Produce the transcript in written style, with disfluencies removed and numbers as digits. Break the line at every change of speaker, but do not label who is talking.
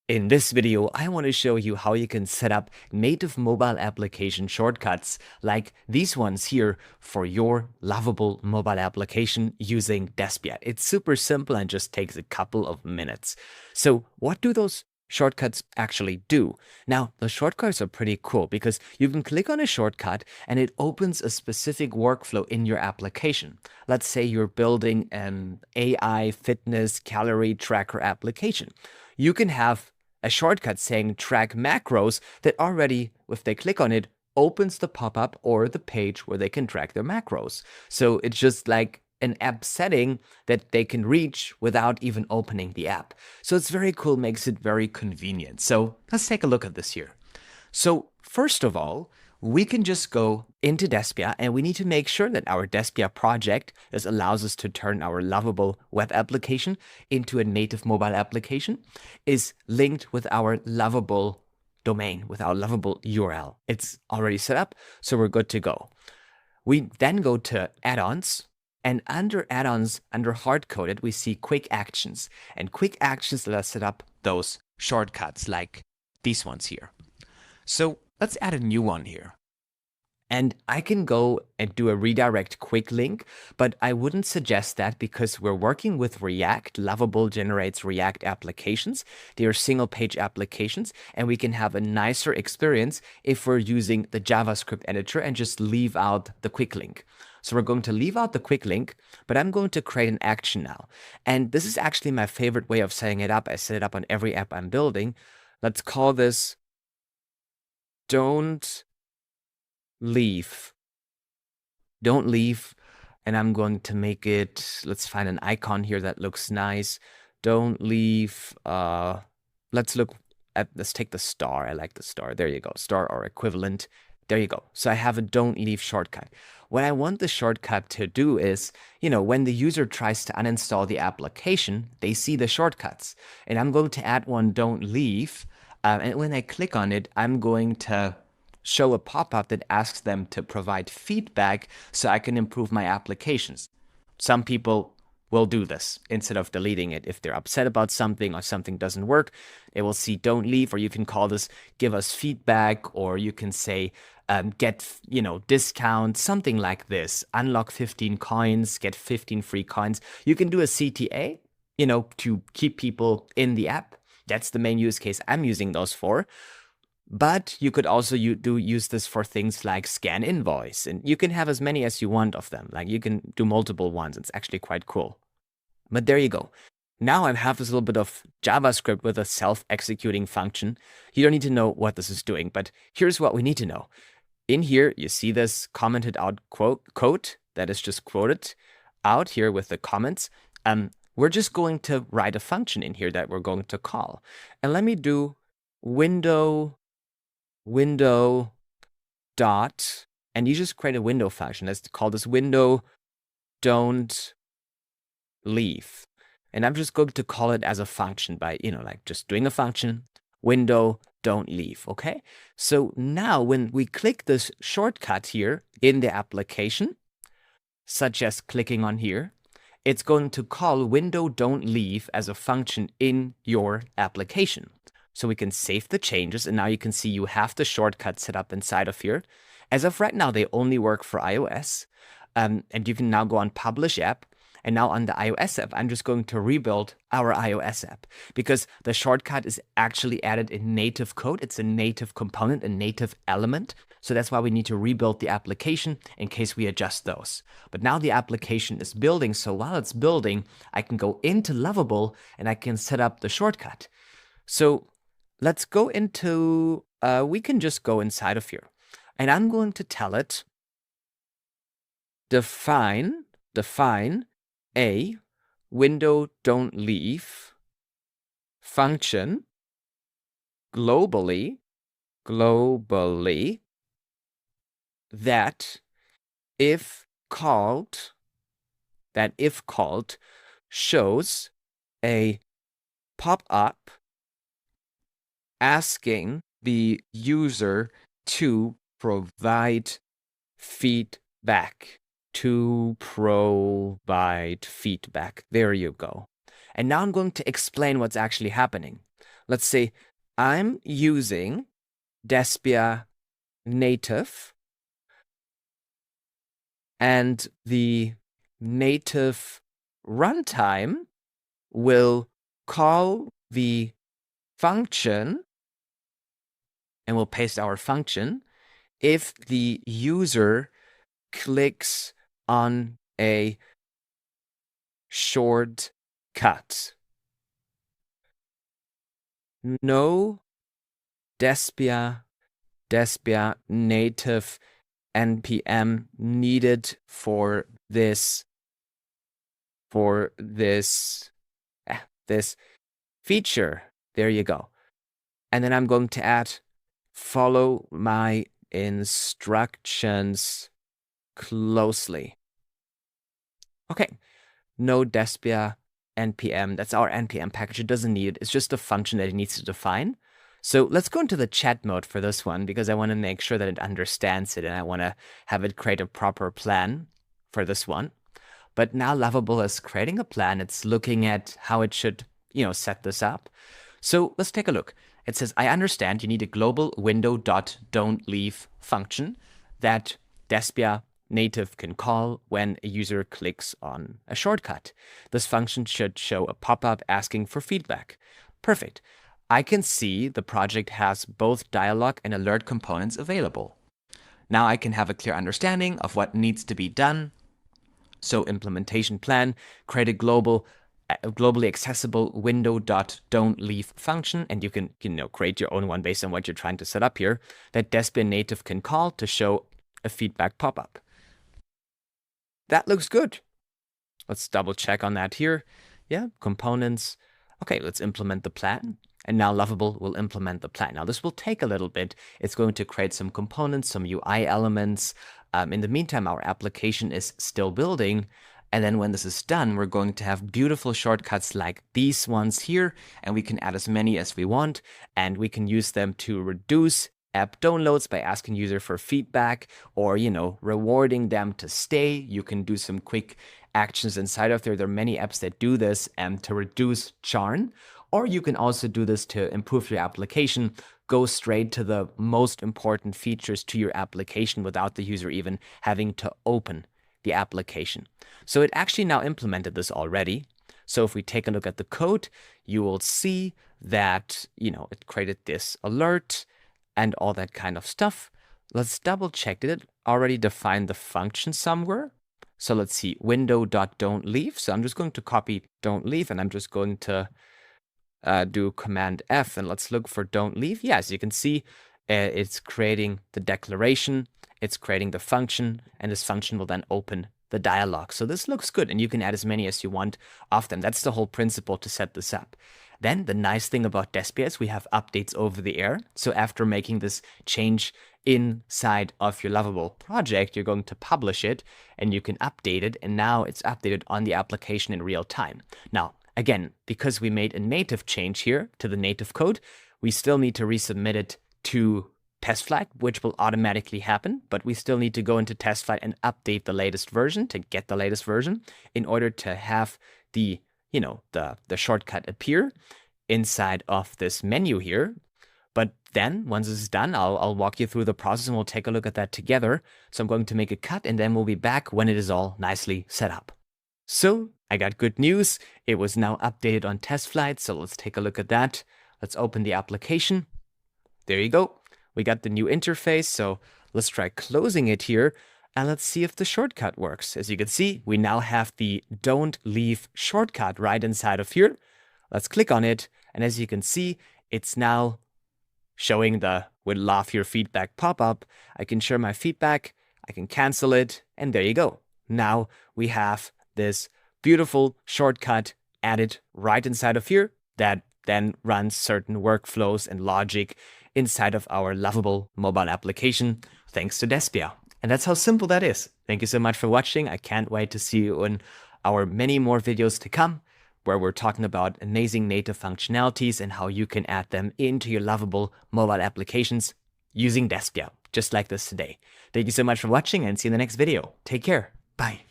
In this video, I want to show you how you can set up native mobile application shortcuts like these ones here for your Lovable mobile application using Despia. It's super simple and just takes a couple of minutes. So what do those shortcuts actually do? Now, the shortcuts are pretty cool because you can click on a shortcut and it opens a specific workflow in your application. Let's say you're building an AI fitness calorie tracker application. You can have a shortcut saying track macros that already, if they click on it, opens the pop-up or the page where they can track their macros. So it's just like an app setting that they can reach without even opening the app. So it's very cool, makes it very convenient. So let's take a look at this here. So first of all, we can just go into Despia and we need to make sure that our Despia project allows us to turn our Lovable web application into a native mobile application is linked with our Lovable domain, with our Lovable URL. It's already set up, so we're good to go. We then go to Add-ons, and under Add-ons, under hard-coded, we see Quick Actions. And Quick Actions let us set up those shortcuts like these ones here. So let's add a new one here. And I can go and do a redirect quick link, but I wouldn't suggest that because we're working with React. Lovable generates React applications. They are single page applications, and we can have a nicer experience if we're using the JavaScript editor and just leave out the quick link. So we're going to leave out the quick link, but I'm going to create an action now. And this is actually my favorite way of setting it up. I set it up on every app I'm building. Let's call this Don't leave. Don't leave. And I'm going to make it, let's find an icon here that looks nice. Don't leave. Let's take the star. I like the star. There you go. Star or equivalent. There you go. So I have a don't leave shortcut. What I want the shortcut to do is, when the user tries to uninstall the application, they see the shortcuts. And I'm going to add one don't leave. And when I click on it, I'm going to show a pop-up that asks them to provide feedback so I can improve my applications. Some people will do this instead of deleting it. If they're upset about something or something doesn't work, they will see don't leave, or you can call this give us feedback, or you can say get discount, something like this. Unlock 15 coins, get 15 free coins. You can do a CTA, to keep people in the app. That's the main use case I'm using those for. But you could also use this for things like scan invoice, and you can have as many as you want of them. Like you can do multiple ones. It's actually quite cool. But there you go. Now I have this little bit of JavaScript with a self-executing function. You don't need to know what this is doing, but here's what we need to know. In here, you see this commented out code that is just quoted out here with the comments. We're just going to write a function in here that we're going to call. And let me do window dot, and you just create a window function. Let's call this window don't leave. And I'm just going to call it as a function by, like just doing a function, window don't leave, okay? So now when we click this shortcut here in the application, such as clicking on here, it's going to call window don't leave as a function in your application. So we can save the changes, and now you can see you have the shortcut set up inside of here. As of right now, they only work for iOS, and you can now go on Publish App. And now on the iOS app, I'm just going to rebuild our iOS app because the shortcut is actually added in native code. It's a native component, a native element. So that's why we need to rebuild the application in case we adjust those. But now the application is building. So while it's building, I can go into Lovable and I can set up the shortcut. So let's go into, we can just go inside of here. And I'm going to tell it, define a window don't leave function globally that if called shows a pop-up asking the user to provide feedback. There you go. And now I'm going to explain what's actually happening. let's say I'm using Despia native, and the native runtime will call the function, and we'll paste our function if the user clicks on a shortcut. No Despia native npm needed for this feature. There you go. And then I'm going to add follow my instructions closely. Okay, no Despia npm. That's our npm package. It doesn't need it. It's just a function that it needs to define. So let's go into the chat mode for this one, because I want to make sure that it understands it, and I want to have it create a proper plan for this one. But now Lovable is creating a plan. It's looking at how it should, set this up. So let's take a look. It says, I understand you need a global window.don'tLeave function that Despia native can call when a user clicks on a shortcut. This function should show a pop-up asking for feedback. Perfect. I can see the project has both dialog and alert components available. Now I can have a clear understanding of what needs to be done. So implementation plan, create a globally accessible window.don'tLeave function, and you can create your own one based on what you're trying to set up here, that Despia native can call to show a feedback pop-up. That looks good. Let's double check on that here. Yeah, components. Okay, let's implement the plan. And now Lovable will implement the plan. Now this will take a little bit. It's going to create some components, some UI elements. In the meantime, our application is still building. And then when this is done, we're going to have beautiful shortcuts like these ones here. And we can add as many as we want. And we can use them to reduce app downloads by asking user for feedback, or, rewarding them to stay. You can do some quick actions inside of there. There are many apps that do this to reduce churn. Or you can also do this to improve your application, go straight to the most important features to your application without the user even having to open the application. So it actually now implemented this already. So if we take a look at the code, you will see that, it created this alert and all that kind of stuff. Let's double check. Did it already define the function somewhere? So let's see, window.don'tLeave. So I'm just going to copy don't leave, and I'm just going to do Command F, and let's look for don't leave. Yes, you can see it's creating the declaration, it's creating the function, and this function will then open the dialog. So this looks good, and you can add as many as you want of them. That's the whole principle to set this up. Then the nice thing about Despia is we have updates over the air. So after making this change inside of your Lovable project, you're going to publish it, and you can update it, and now it's updated on the application in real time. Now, again, because we made a native change here to the native code, we still need to resubmit it to TestFlight, which will automatically happen, but we still need to go into TestFlight and update the latest version to get the latest version in order to have the, the shortcut appear inside of this menu here. But then once it's done, I'll walk you through the process and we'll take a look at that together. So I'm going to make a cut, and then we'll be back when it is all nicely set up. So I got good news. It was now updated on TestFlight. So let's take a look at that. Let's open the application. There you go. We got the new interface. So let's try closing it here, and let's see if the shortcut works. As you can see, we now have the don't leave shortcut right inside of here. Let's click on it. And as you can see, it's now showing the would love your feedback pop-up. I can share my feedback. I can cancel it. And there you go. Now we have this beautiful shortcut added right inside of here that then runs certain workflows and logic inside of our Lovable mobile application, thanks to Despia. And that's how simple that is. Thank you so much for watching. I can't wait to see you in our many more videos to come, where we're talking about amazing native functionalities and how you can add them into your Lovable mobile applications using Despia, just like this today. Thank you so much for watching, and see you in the next video. Take care. Bye.